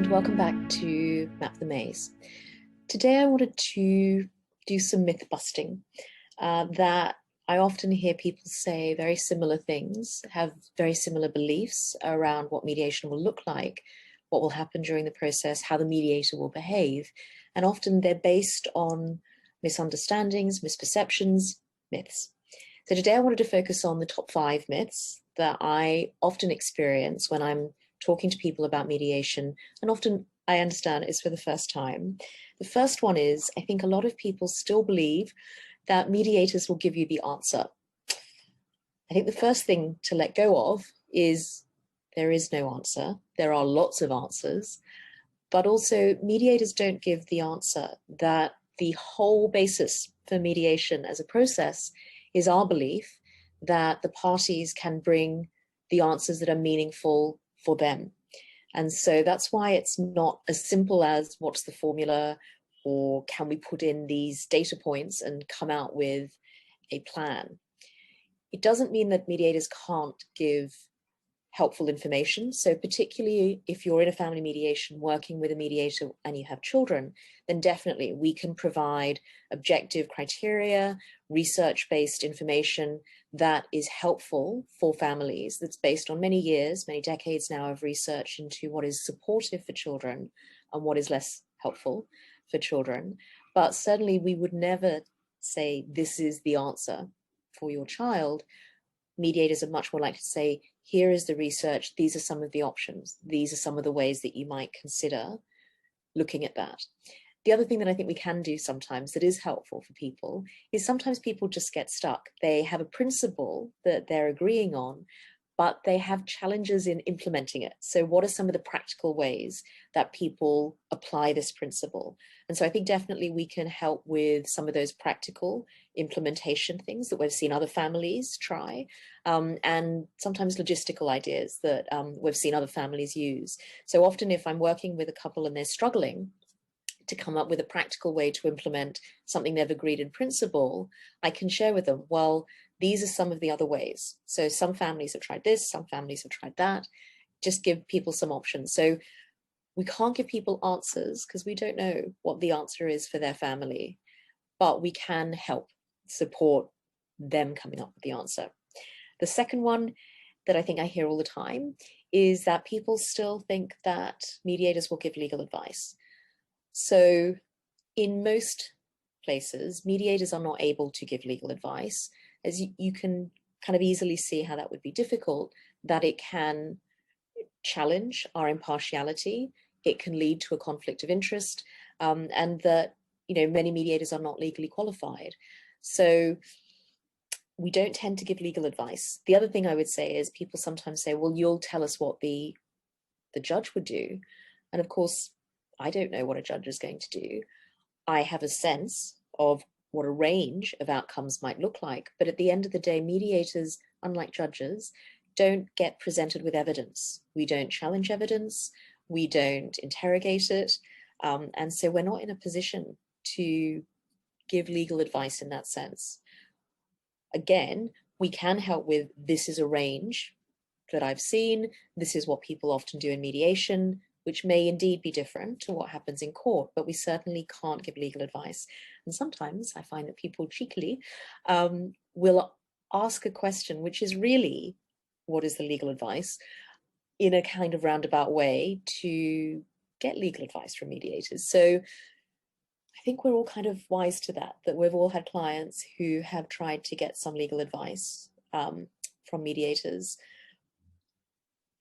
and welcome back to Map the Maze. Today I wanted to do some myth busting that I often hear people say very similar things, have very similar beliefs around what mediation will look like, what will happen during the process, how the mediator will behave, and often they're based on misunderstandings, misperceptions, myths. So today I wanted to focus on the top 5 myths that I often experience when I'm talking to people about mediation, and often I understand it's for the first time. The first one is, I think a lot of people still believe that mediators will give you the answer. I think the first thing to let go of is there is no answer. There are lots of answers, but also mediators don't give the answer. That the whole basis for mediation as a process is our belief that the parties can bring the answers that are meaningful for them. And so that's why it's not as simple as what's the formula, or can we put in these data points and come out with a plan. It doesn't mean that mediators can't give helpful information. So particularly if you're in a family mediation working with a mediator and you have children, then definitely we can provide objective criteria, research-based information that is helpful for families, that's based on many years, many decades now of research into what is supportive for children and what is less helpful for children. But certainly we would never say this is the answer for your child. Mediators are much more likely to say, here is the research, these are some of the options, these are some of the ways that you might consider looking at that. The other thing that I think we can do sometimes that is helpful for people is sometimes people just get stuck. They have a principle that they're agreeing on, but they have challenges in implementing it. So what are some of the practical ways that people apply this principle? And so I think definitely we can help with some of those practical implementation things that we've seen other families try, and sometimes logistical ideas that we've seen other families use. So often if I'm working with a couple and they're struggling to come up with a practical way to implement something they've agreed in principle, I can share with them, well, these are some of the other ways. So some families have tried this, some families have tried that. Just give people some options. So we can't give people answers because we don't know what the answer is for their family, but we can help support them coming up with the answer. The second one that I think I hear all the time is that people still think that mediators will give legal advice. So in most places, mediators are not able to give legal advice, as you can kind of easily see how that would be difficult, that it can challenge our impartiality, it can lead to a conflict of interest, and that, you know, many mediators are not legally qualified. So we don't tend to give legal advice. The other thing I would say is people sometimes say, well, you'll tell us what the judge would do. And of course, I don't know what a judge is going to do. I have a sense of what a range of outcomes might look like. But at the end of the day, mediators, unlike judges, don't get presented with evidence. We don't challenge evidence. We don't interrogate it. And so we're not in a position to give legal advice in that sense. Again, we can help with, this is a range that I've seen. This is what people often do in mediation, which may indeed be different to what happens in court, but we certainly can't give legal advice. And sometimes I find that people cheekily will ask a question, which is really, what is the legal advice, in a kind of roundabout way to get legal advice from mediators. So I think we're all kind of wise to that we've all had clients who have tried to get some legal advice from mediators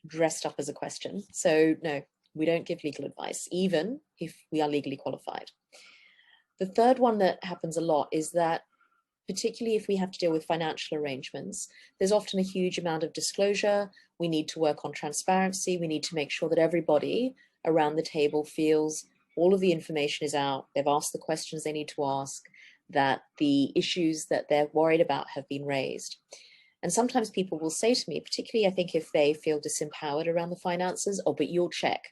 dressed up as a question. So no, we don't give legal advice, even if we are legally qualified. The third one that happens a lot is that, particularly if we have to deal with financial arrangements, there's often a huge amount of disclosure. We need to work on transparency. We need to make sure that everybody around the table feels all of the information is out. They've asked the questions they need to ask, that the issues that they're worried about have been raised. And sometimes people will say to me, particularly I think if they feel disempowered around the finances, oh, but you'll check.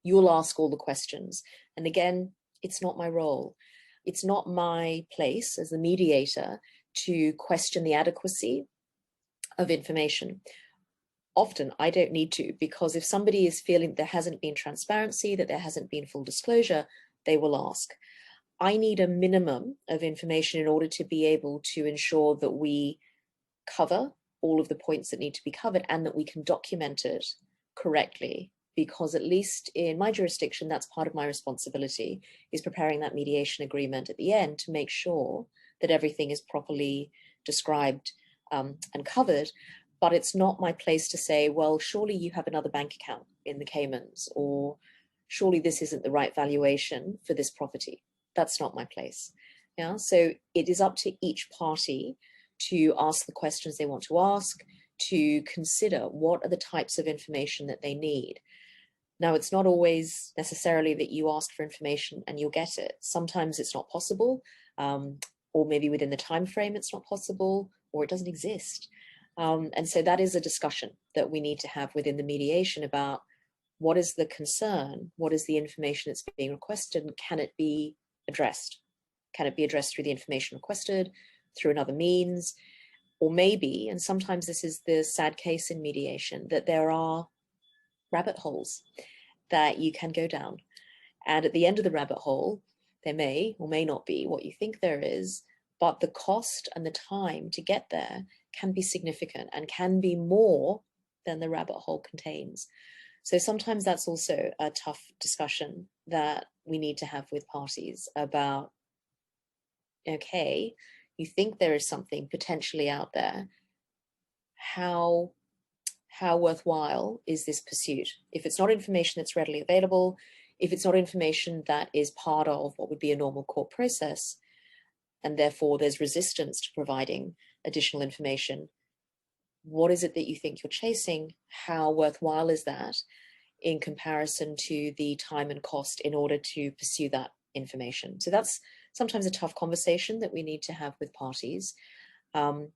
You'll ask all the questions. And again, it's not my role. It's not my place as the mediator to question the adequacy of information. often I don't need to, because if somebody is feeling there hasn't been transparency, that there hasn't been full disclosure, they will ask. I need a minimum of information in order to be able to ensure that we cover all of the points that need to be covered and that we can document it correctly, because at least in my jurisdiction, that's part of my responsibility, is preparing that mediation agreement at the end to make sure that everything is properly described and covered. But it's not my place to say, well, surely you have another bank account in the Caymans, or surely this isn't the right valuation for this property. That's not my place. Yeah, so it is up to each party to ask the questions they want to ask, to consider what are the types of information that they need. Now, it's not always necessarily that you ask for information and you'll get it. Sometimes it's not possible, or maybe within the time frame it's not possible, or it doesn't exist. And so that is a discussion that we need to have within the mediation about what is the concern, what is the information that's being requested, and can it be addressed? Can it be addressed through the information requested, through another means? Or maybe, and sometimes this is the sad case in mediation, that there are rabbit holes that you can go down. And at the end of the rabbit hole, there may or may not be what you think there is, but the cost and the time to get there can be significant and can be more than the rabbit hole contains. So sometimes that's also a tough discussion that we need to have with parties about, okay, you think there is something potentially out there. How worthwhile is this pursuit? If it's not information that's readily available, if it's not information that is part of what would be a normal court process, and therefore there's resistance to providing additional information, what is it that you think you're chasing? How worthwhile is that in comparison to the time and cost in order to pursue that information? So that's sometimes a tough conversation that we need to have with parties. The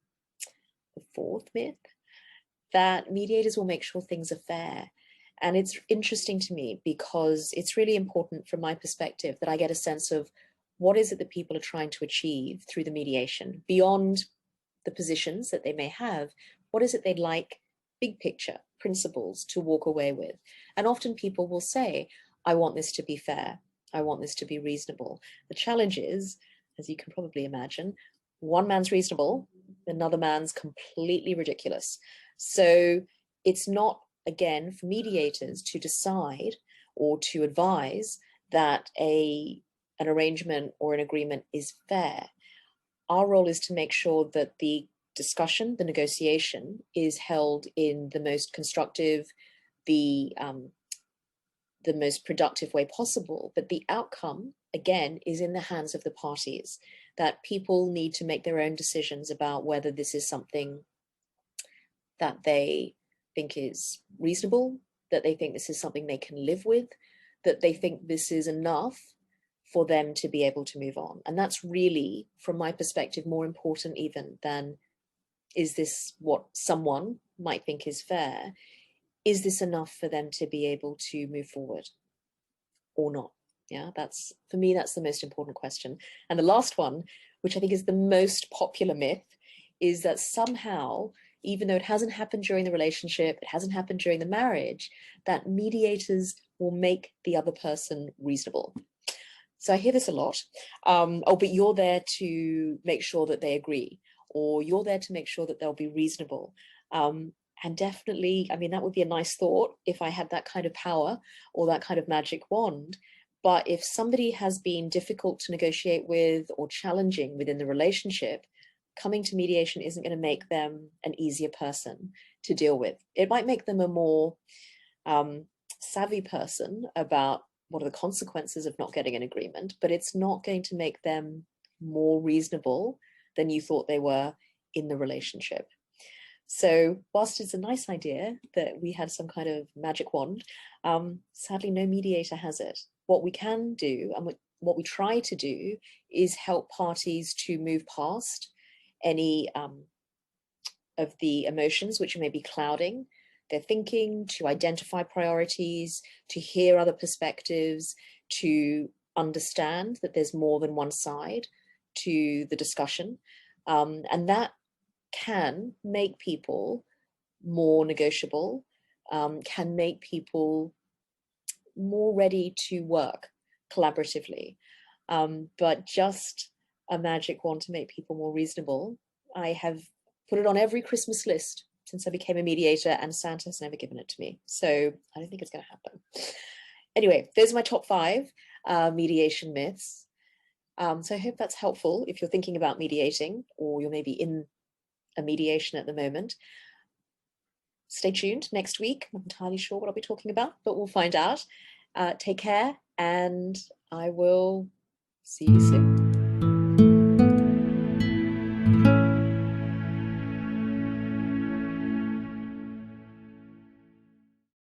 fourth myth, that mediators will make sure things are fair. And it's interesting to me because it's really important from my perspective that I get a sense of what is it that people are trying to achieve through the mediation, beyond the positions that they may have. What is it they'd like, big picture, principles to walk away with? And often people will say, I want this to be fair. I want this to be reasonable. The challenge is, as you can probably imagine, one man's reasonable, another man's completely ridiculous. So it's not, again, for mediators to decide or to advise that an arrangement or an agreement is fair. Our role is to make sure that the discussion, the negotiation, is held in the most constructive, the most productive way possible. But the outcome, again, is in the hands of the parties, that people need to make their own decisions about whether this is something that they think is reasonable, that they think this is something they can live with, that they think this is enough for them to be able to move on. And that's really, from my perspective, more important even than, is this what someone might think is fair? Is this enough for them to be able to move forward or not? Yeah, that's, for me, that's the most important question. And the last one, which I think is the most popular myth, is that somehow, even though it hasn't happened during the relationship, it hasn't happened during the marriage, that mediators will make the other person reasonable. So I hear this a lot. Oh, but you're there to make sure that they agree, or you're there to make sure that they'll be reasonable. And definitely, I mean, that would be a nice thought if I had that kind of power or that kind of magic wand. But if somebody has been difficult to negotiate with or challenging within the relationship, coming to mediation isn't going to make them an easier person to deal with. It might make them a more savvy person about what are the consequences of not getting an agreement, but it's not going to make them more reasonable than you thought they were in the relationship. So whilst it's a nice idea that we had some kind of magic wand, sadly no mediator has it. What we can do, and what we try to do, is help parties to move past any of the emotions which may be clouding their thinking, to identify priorities, to hear other perspectives, to understand that there's more than one side to the discussion. And that can make people more negotiable, can make people more ready to work collaboratively. But just a magic wand to make people more reasonable, I have put it on every Christmas list since I became a mediator, and Santa's never given it to me. So I don't think it's going to happen. Anyway, those are my top 5 mediation myths. So I hope that's helpful if you're thinking about mediating, or you're maybe in a mediation at the moment. Stay tuned next week. I'm not entirely sure what I'll be talking about, but we'll find out. Take care, and I will see you soon.